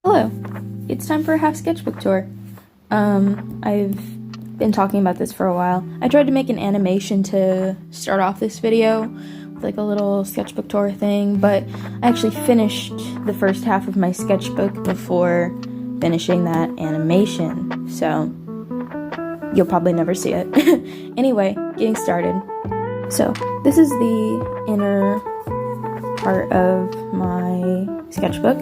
Hello, it's time for a half sketchbook tour. I've been talking about this for a while. I tried to make an animation to start off this video with like a little sketchbook tour thing, but I actually finished the first half of my sketchbook before finishing that animation, so you'll probably never see it. Anyway, getting started. So, this is the inner part of my sketchbook.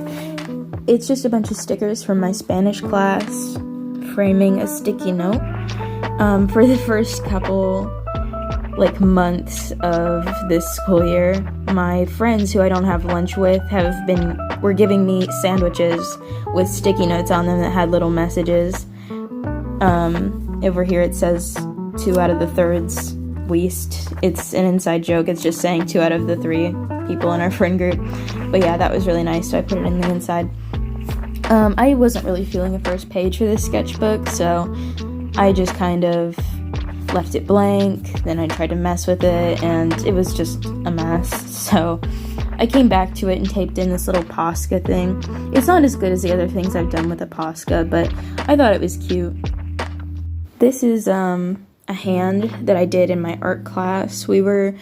It's just a bunch of stickers from my Spanish class, framing a sticky note. For the first couple, months of this school year, my friends who I don't have lunch with were giving me sandwiches with sticky notes on them that had little messages. Over here it says 2 out of the thirds least. It's an inside joke. It's just saying 2 out of the 3 people in our friend group. But yeah, that was really nice, so I put it in the inside. I wasn't really feeling the first page for this sketchbook, so I just kind of left it blank, then I tried to mess with it, and it was just a mess, so I came back to it and taped in this little Posca thing. It's not as good as the other things I've done with a Posca, but I thought it was cute. This is, a hand that I did in my art class. We were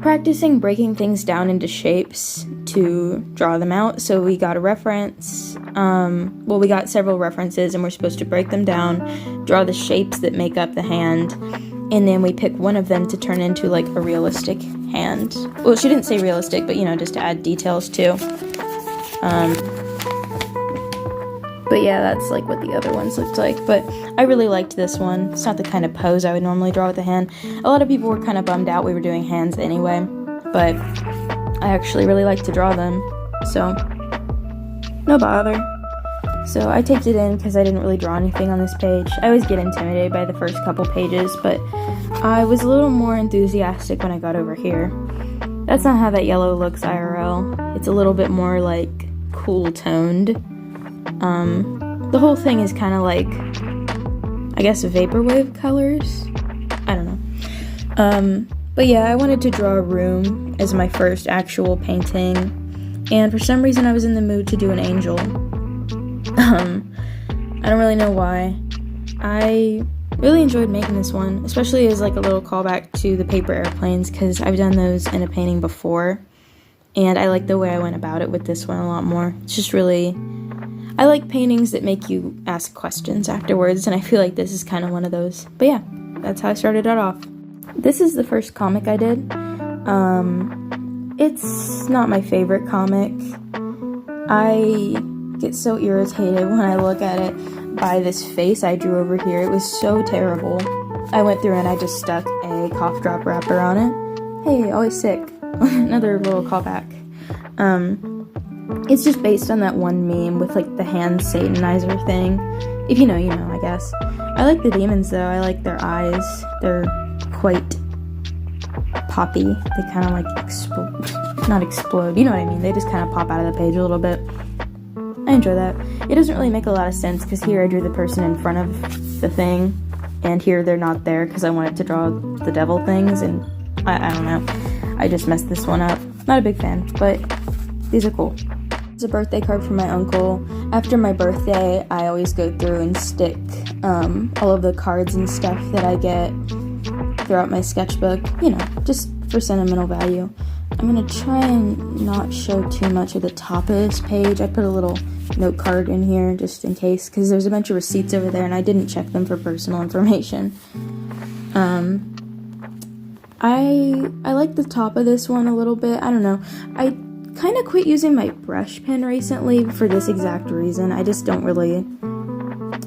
practicing breaking things down into shapes to draw them out, so we got a reference. We got several references and we're supposed to break them down, draw the shapes that make up the hand, and then we pick one of them to turn into like a realistic hand. Well, she didn't say realistic, but just to add details too. But yeah, that's like what the other ones looked like. But I really liked this one. It's not the kind of pose I would normally draw with a hand. A lot of people were kind of bummed out we were doing hands anyway, but I actually really like to draw them, so no bother. So I taped it in because I didn't really draw anything on this page. I always get intimidated by the first couple pages, but I was a little more enthusiastic when I got over here. That's not how that yellow looks IRL. It's a little bit more like cool toned. The whole thing is kind of like, I guess, vaporwave colors? I don't know. But yeah, I wanted to draw a room as my first actual painting, and for some reason I was in the mood to do an angel. I don't really know why. I really enjoyed making this one, especially as like a little callback to the paper airplanes, because I've done those in a painting before, and I like the way I went about it with this one a lot more. It's just really... I like paintings that make you ask questions afterwards, and I feel like this is kind of one of those. But yeah, that's how I started it off. This is the first comic I did. It's not my favorite comic. I get so irritated when I look at it by this face I drew over here. It was so terrible. I went through and I just stuck a cough drop wrapper on it. Hey, always sick. Another little callback. It's just based on that one meme with like the hand satanizer thing. If you know, you know, I guess. I like the demons though. I like their eyes. They're quite poppy. They kind of like not explode, you know what I mean. They just kind of pop out of the page a little bit. I enjoy that. It doesn't really make a lot of sense because here I drew the person in front of the thing, and here they're not there because I wanted to draw the devil things, and I don't know. I just messed this one up. Not a big fan, but these are cool. It's a birthday card from my uncle. After my birthday, I always go through and stick all of the cards and stuff that I get throughout my sketchbook, just for sentimental value. I'm gonna try and not show too much of the top of this page. I put a little note card in here just in case, because there's a bunch of receipts over there and I didn't check them for personal information. I like the top of this one a little bit. I don't know. I kind of quit using my brush pen recently for this exact reason. I just don't really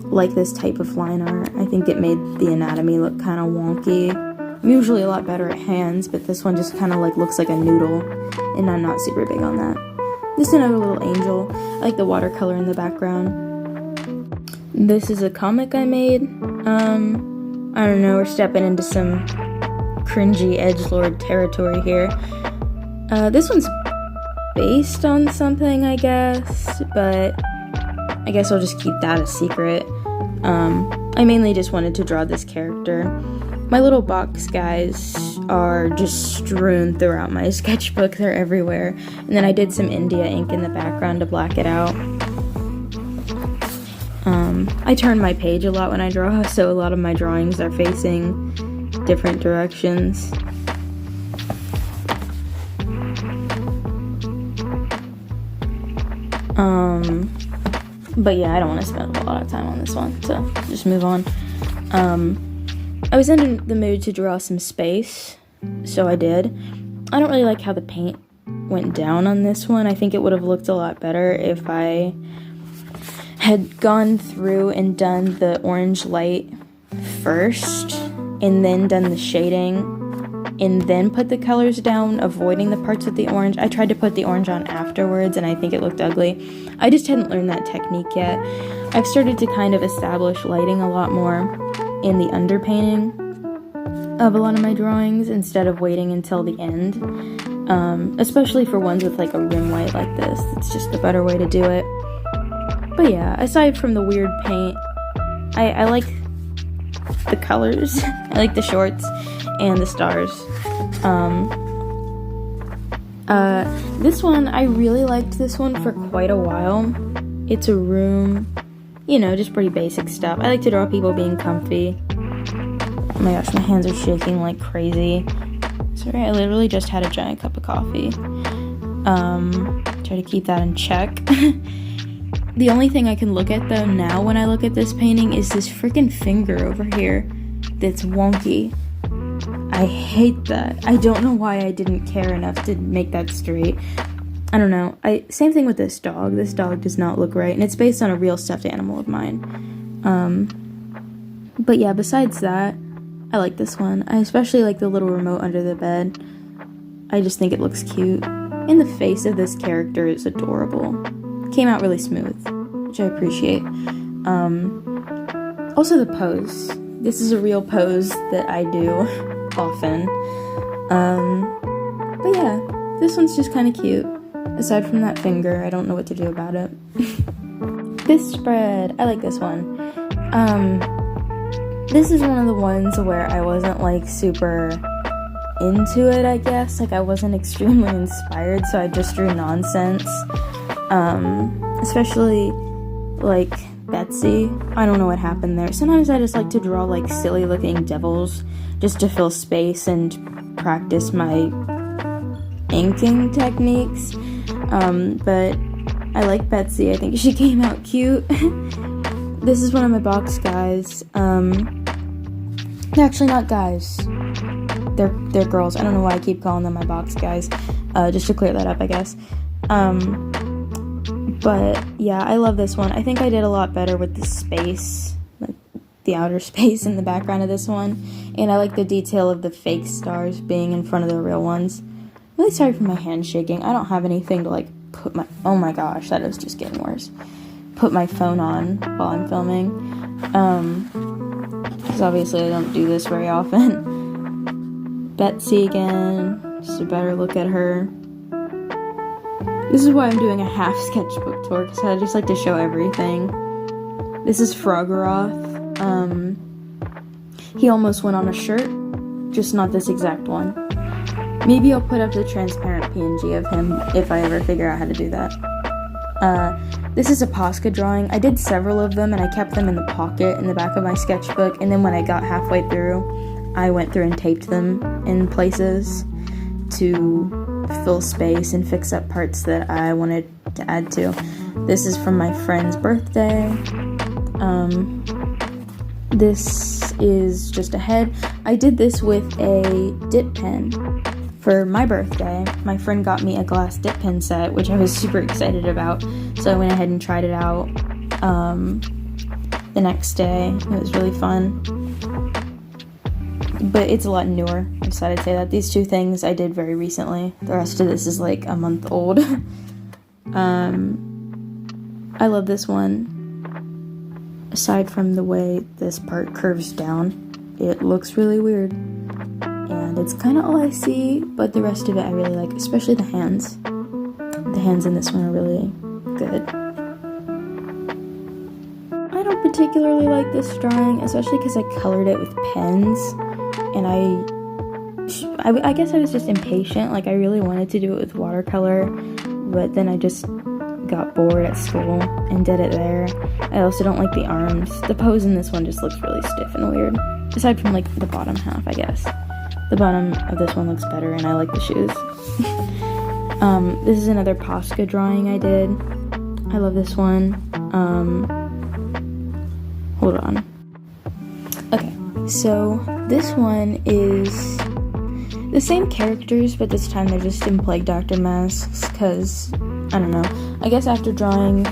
like this type of line art. I think it made the anatomy look kind of wonky. I'm usually a lot better at hands, but this one just kind of like looks like a noodle, and I'm not super big on that. This is another little angel. I like the watercolor in the background. This is a comic I made. I don't know, we're stepping into some cringy edgelord territory here. This one's based on something, I guess, but I guess I'll just keep that a secret. I mainly just wanted to draw this character. My little box guys are just strewn throughout my sketchbook. They're everywhere. And then I did some India ink in the background to black it out. I turn my page a lot when I draw, so a lot of my drawings are facing different directions. But yeah, I don't want to spend a lot of time on this one, so just move on. I was in the mood to draw some space, so I did. I don't really like how the paint went down on this one. I think it would have looked a lot better if I had gone through and done the orange light first, and then done the shading, and then put the colors down, avoiding the parts with the orange. I tried to put the orange on afterwards, and I think it looked ugly. I just hadn't learned that technique yet. I've started to kind of establish lighting a lot more in the underpainting of a lot of my drawings instead of waiting until the end, especially for ones with like a rim light like this. It's just a better way to do it. But yeah, aside from the weird paint, I like the colors. I like the shorts and the stars. This one, I really liked this one for quite a while. It's a room, you know, just pretty basic stuff. I like to draw people being comfy. Oh my gosh, my hands are shaking like crazy. Sorry, I literally just had a giant cup of coffee. Try to keep that in check. The only thing I can look at though now when I look at this painting is this freaking finger over here that's wonky. I hate that. I don't know why I didn't care enough to make that straight. I don't know. Same thing with this dog. This dog does not look right, and it's based on a real stuffed animal of mine. But yeah, besides that, I like this one. I especially like the little remote under the bed. I just think it looks cute. And the face of this character is adorable. Came out really smooth, which I appreciate. Also the pose. This is a real pose that I do often. But yeah, this one's just kind of cute. Aside from that finger, I don't know what to do about it. This spread, I like this one. This is one of the ones where I wasn't like super into it, I guess. Like I wasn't extremely inspired, so I just drew nonsense. Especially like Betsy. I don't know what happened there. Sometimes I just like to draw like silly looking devils just to fill space and practice my inking techniques. But I like Betsy. I think she came out cute. This is one of my box guys. They're actually not guys. They're girls. I don't know why I keep calling them my box guys. Just to clear that up, I guess. But yeah, I love this one. I think I did a lot better with the space, like the outer space in the background of this one. And I like the detail of the fake stars being in front of the real ones. I'm really sorry for my hand shaking. I don't have anything to like put my, oh my gosh, that is just getting worse. Put my phone on while I'm filming. Because obviously I don't do this very often. Betsy again, just a better look at her. This is why I'm doing a half sketchbook tour, because I just like to show everything. This is Froggeroth. He almost went on a shirt, just not this exact one. Maybe I'll put up the transparent PNG of him if I ever figure out how to do that. This is a Posca drawing. I did several of them and I kept them in the pocket in the back of my sketchbook, and then when I got halfway through, I went through and taped them in places to fill space and fix up parts that I wanted to add to. This is from my friend's birthday. This is just a head. I did this with a dip pen for my birthday. My friend got me a glass dip pen set, which I was super excited about, so I went ahead and tried it out the next day. It was really fun. But it's a lot newer. I decided to say that. These two things I did very recently. The rest of this is like a month old. I love this one. Aside from the way this part curves down, it looks really weird. And it's kind of all I see, but the rest of it I really like, especially the hands. The hands in this one are really good. I don't particularly like this drawing, especially because I colored it with pens. And I guess I was just impatient. Like, I really wanted to do it with watercolor, but then I just got bored at school and did it there. I also don't like the arms. The pose in this one just looks really stiff and weird. Aside from, like, the bottom half, I guess. The bottom of this one looks better, and I like the shoes. This is another Posca drawing I did. I love this one. Hold on. Okay, so this one is the same characters, but this time they're just in Plague Doctor masks, because, I don't know, I guess after drawing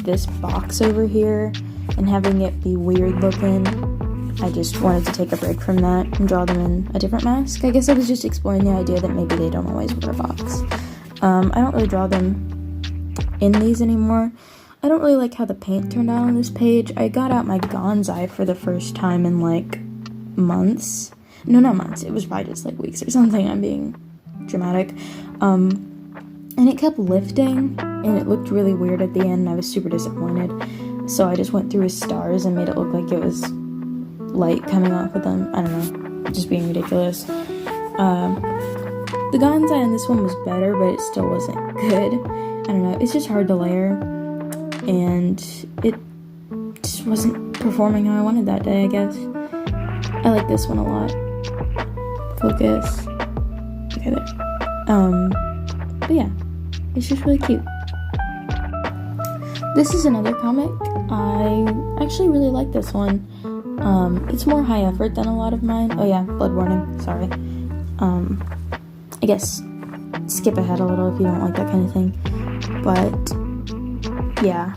this box over here and having it be weird looking, I just wanted to take a break from that and draw them in a different mask. I guess I was just exploring the idea that maybe they don't always wear a box. I don't really draw them in these anymore. I don't really like how the paint turned out on this page. I got out my Gonzai for the first time in, like, months. No, not months. It was probably just, like, weeks or something. I'm being dramatic. And it kept lifting, and it looked really weird at the end, and I was super disappointed. So I just went through his stars and made it look like it was light coming off of them. I don't know. Just being ridiculous. The Gonzai on this one was better, but it still wasn't good. I don't know. It's just hard to layer, and it just wasn't performing how I wanted that day, I guess. I like this one a lot. Focus. Okay, there. But yeah, it's just really cute. This is another comic. I actually really like this one. It's more high effort than a lot of mine. Oh yeah, blood warning, sorry. I guess skip ahead a little if you don't like that kind of thing. But yeah,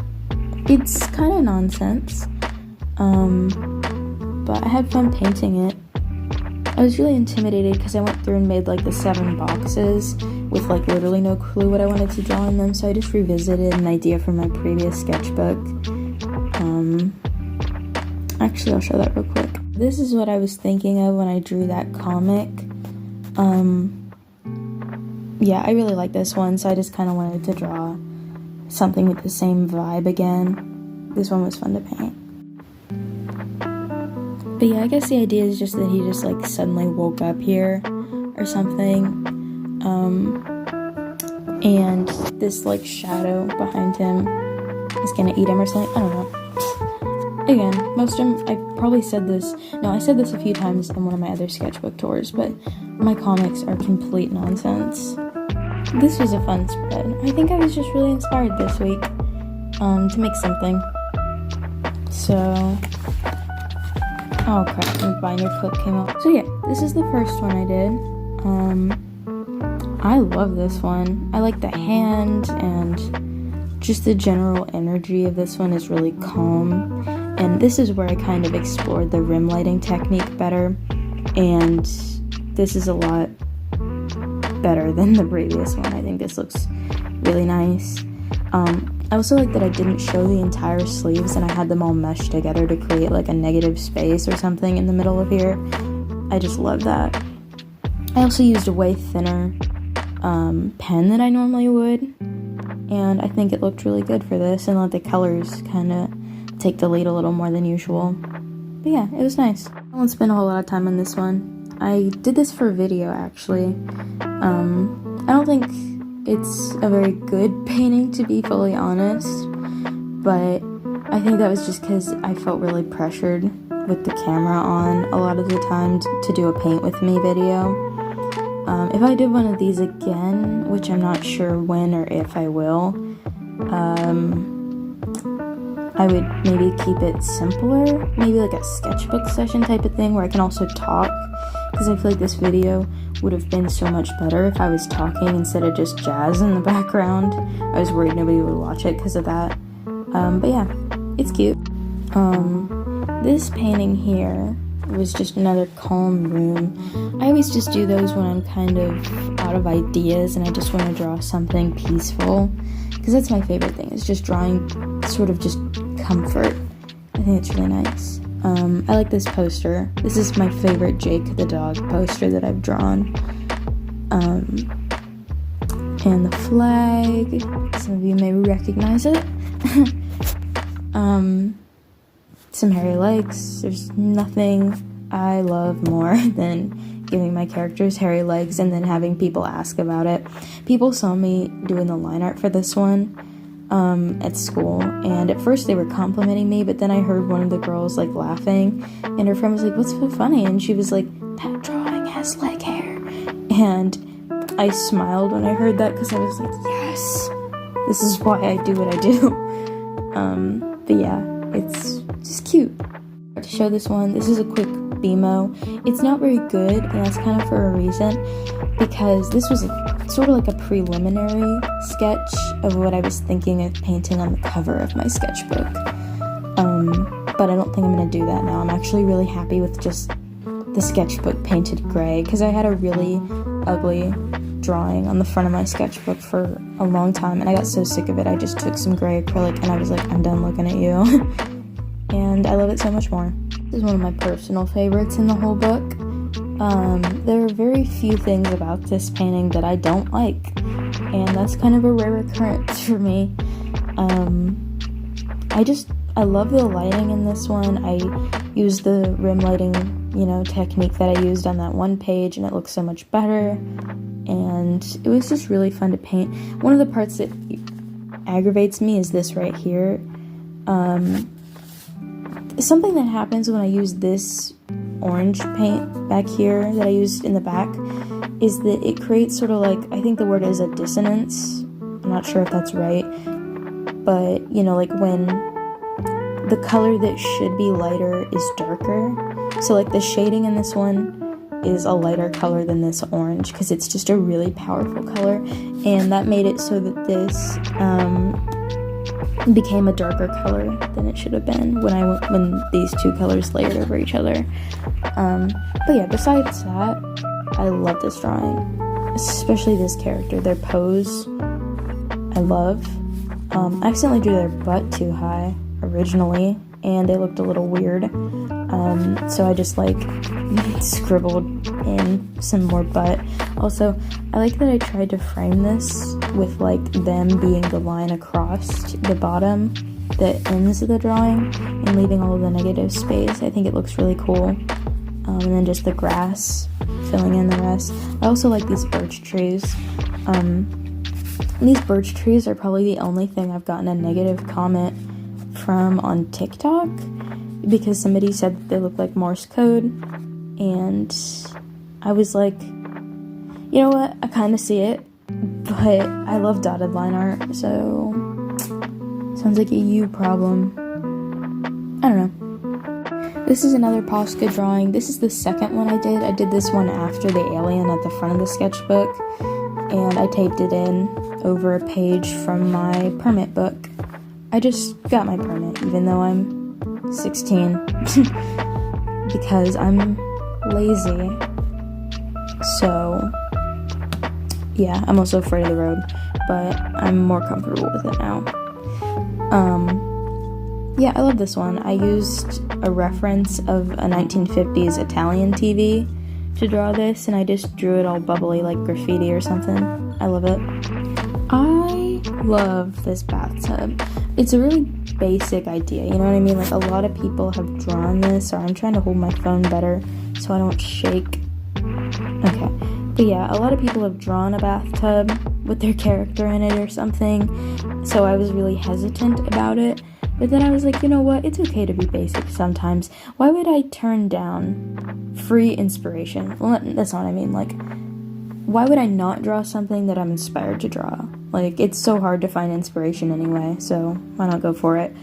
it's kind of nonsense. But I had fun painting it. I was really intimidated because I went through and made like the 7 boxes with like literally no clue what I wanted to draw in them, so I just revisited an idea from my previous sketchbook. Actually, I'll show that real quick. This is what I was thinking of when I drew that comic. Yeah, I really like this one, so I just kind of wanted to draw something with the same vibe again. This one was fun to paint. But yeah, I guess the idea is just that he just like suddenly woke up here or something. And this like shadow behind him is gonna eat him or something. I don't know. Again, most of them, I probably said this, no, I said this a few times in one of my other sketchbook tours, but my comics are complete nonsense. This was a fun spread. I think I was just really inspired this week to make something. So, oh crap, my binder clip came out. So yeah, this is the first one I did. I love this one. I like the hand, and just the general energy of this one is really calm. And this is where I kind of explored the rim lighting technique better, and this is a lot better than the previous one. I think this looks really nice. I also like that I didn't show the entire sleeves and I had them all meshed together to create like a negative space or something in the middle of here. I just love that. I also used a way thinner pen than I normally would, and I think it looked really good for this, and let the colors kind of take the lead a little more than usual. But yeah, it was nice. I won't spend a whole lot of time on this one. I did this for a video, actually. I don't think it's a very good painting, to be fully honest, but I think that was just because I felt really pressured with the camera on a lot of the time to do a paint with me video. If I did one of these again, which I'm not sure when or if I will, I would maybe keep it simpler, maybe like a sketchbook session type of thing where I can also talk, because I feel like this video would have been so much better if I was talking instead of just jazz in the background. I was worried nobody would watch it because of that. But yeah, it's cute. This painting here was just another calm room. I always just do those when I'm kind of out of ideas and I just want to draw something peaceful, because that's my favorite thing, is just drawing sort of just comfort. I think it's really nice. I like this poster. This is my favorite Jake the dog poster that I've drawn. And the flag, some of you may recognize it. Some hairy legs. There's nothing I love more than giving my characters hairy legs and then having people ask about it. People saw me doing the line art for this one, at school, and at first they were complimenting me, but then I heard one of the girls like laughing, and her friend was like, "What's so funny?" And she was like, "That drawing has leg hair." And I smiled when I heard that, because I was like, yes, this is why I do what I do. But yeah, it's just cute. To show this one, this is a quick BMO. It's not very good, and that's kind of for a reason, because this was sort of like a preliminary sketch of what I was thinking of painting on the cover of my sketchbook. But I don't think I'm going to do that now. I'm actually really happy with just the sketchbook painted gray, because I had a really ugly drawing on the front of my sketchbook for a long time, and I got so sick of it, I just took some gray acrylic and I was like, I'm done looking at you. And I love it so much more. This is one of my personal favorites in the whole book. There are very few things about this painting that I don't like, and that's kind of a rare occurrence for me. I love the lighting in this one. I used the rim lighting, technique that I used on that one page, and it looks so much better, and it was just really fun to paint. One of the parts that aggravates me is this right here. Something that happens when I use this orange paint back here that I used in the back is that it creates sort of like, I think the word is a dissonance. I'm not sure if that's right, but like when the color that should be lighter is darker. So like the shading in this one is a lighter color than this orange, because it's just a really powerful color, and that made it so that this became a darker color than it should have been when these two colors layered over each other. But yeah, besides that, I love this drawing, especially this character. Their pose, I love. I accidentally drew their butt too high originally, and they looked a little weird. So I just scribbled in some more butt. Also, I like that I tried to frame this with them being the line across the bottom that ends the drawing and leaving all of the negative space. I think it looks really cool. And then just the grass filling in the rest. I also like these birch trees. These birch trees are probably the only thing I've gotten a negative comment from on TikTok, because somebody said that they look like Morse code, and I was like, you know what, I kind of see it, but I love dotted line art, so sounds like a you problem. I don't know. This is another Posca drawing. This is the second one I did. I did this one after the alien at the front of the sketchbook, and I taped it in over a page from my permit book. I just got my permit, even though I'm 16, because I'm lazy. So, yeah, I'm also afraid of the road, but I'm more comfortable with it now. Yeah, I love this one. I used a reference of a 1950s Italian TV to draw this, and I just drew it all bubbly like graffiti or something. I love it. I love this bathtub. It's a really basic idea, you know what I mean? A lot of people have drawn this, or I'm trying to hold my phone better so I don't shake. Okay. But yeah, a lot of people have drawn a bathtub with their character in it or something, so I was really hesitant about it. But then I was like, you know what? It's okay to be basic sometimes. Why would I turn down free inspiration? Well, that's not what I mean. Why would I not draw something that I'm inspired to draw? It's so hard to find inspiration anyway, so why not go for it?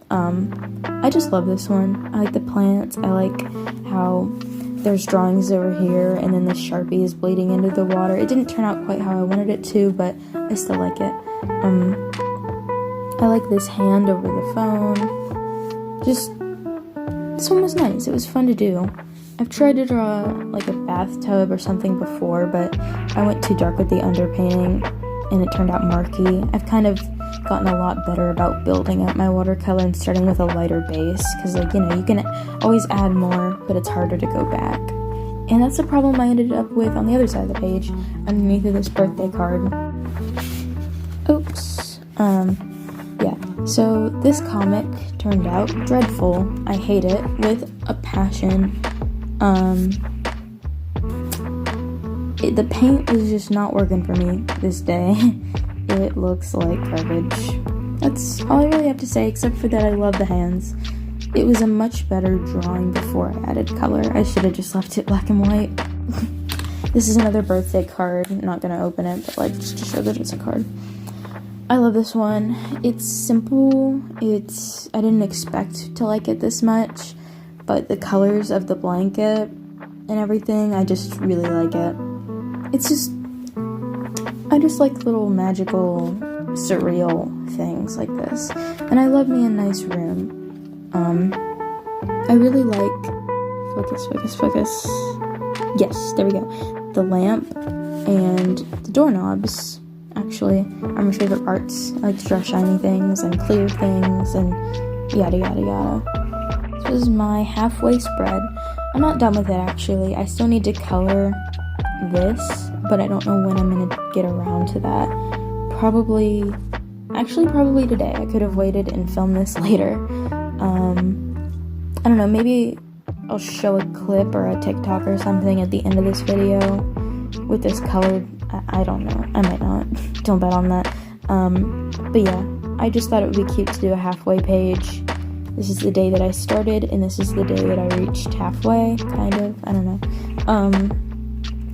I just love this one. I like the plants. I like how there's drawings over here, and then the Sharpie is bleeding into the water. It didn't turn out quite how I wanted it to, but I still like it. I like this hand over the phone. This one was nice. It was fun to do. I've tried to draw a bathtub or something before, but I went too dark with the underpainting and it turned out murky. I've kind of gotten a lot better about building up my watercolor and starting with a lighter base, because you can always add more, but it's harder to go back. And that's the problem I ended up with on the other side of the page, underneath of this birthday card. Oops. Yeah, so this comic turned out dreadful. I hate it with a passion. The paint is just not working for me this day. It looks like garbage. that's all I really have to say, except for that I love the hands. It was a much better drawing before I added color. I should have just left it black and white. This is another birthday card. I'm not gonna open it, but like just to show that it's a card. I love this one. It's simple. I didn't expect to like it this much, but the colors of the blanket and everything, I just really like it. I just like little magical, surreal things like this. And I love me a nice room. I really like, focus. Yes, there we go. The lamp and the doorknobs, actually, are my favorite parts. I like to draw shiny things and clear things and yada yada yada. This is my halfway spread. I'm not done with it, actually. I still need to color this, but I don't know when I'm gonna get around to that. Probably today. I could have waited and filmed this later. I don't know, maybe I'll show a clip or a TikTok or something at the end of this video with this colored, I don't know, I might not, don't bet on that. But yeah, I just thought it would be cute to do a halfway page. This is the day that I started, and this is the day that I reached halfway, kind of, I don't know.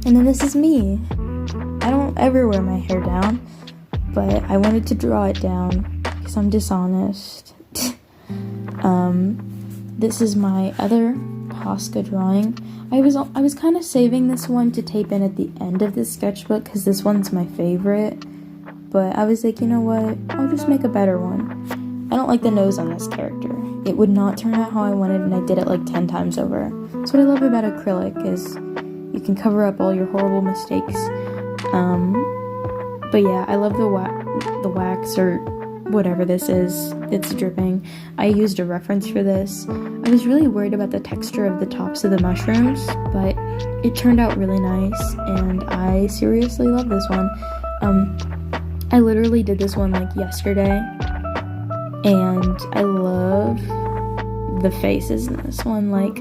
And then this is me. I don't ever wear my hair down, but I wanted to draw it down because I'm dishonest. This is my other Posca drawing. I was kind of saving this one to tape in at the end of this sketchbook because this one's my favorite, but I was like, you know what, I'll just make a better one. I don't like the nose on this character. It would not turn out how I wanted, and I did it like 10 times over. That's what I love about acrylic, is you can cover up all your horrible mistakes. But yeah, I love the wax or whatever this is. It's dripping. I used a reference for this. I was really worried about the texture of the tops of the mushrooms, but it turned out really nice, and I seriously love this one. I literally did this one like yesterday, and I love the faces in this one. Like,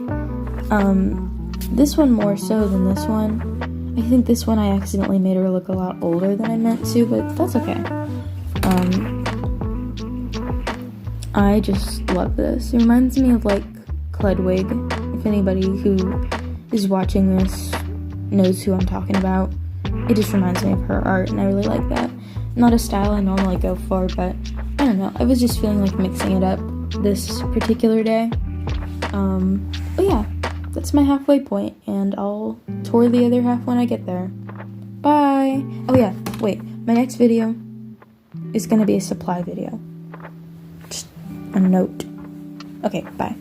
this one more so than this one. I think this one I accidentally made her look a lot older than I meant to, but that's okay. I just love this. It reminds me of like Cludwig. If anybody who is watching this knows who I'm talking about, it just reminds me of her art, and I really like that. Not a style I normally go for, but I don't know. I was just feeling like mixing it up this particular day. But yeah, that's my halfway point, and I'll tour the other half when I get there. Bye! Oh yeah, wait. My next video is gonna be a supply video. Just a note. Okay, bye.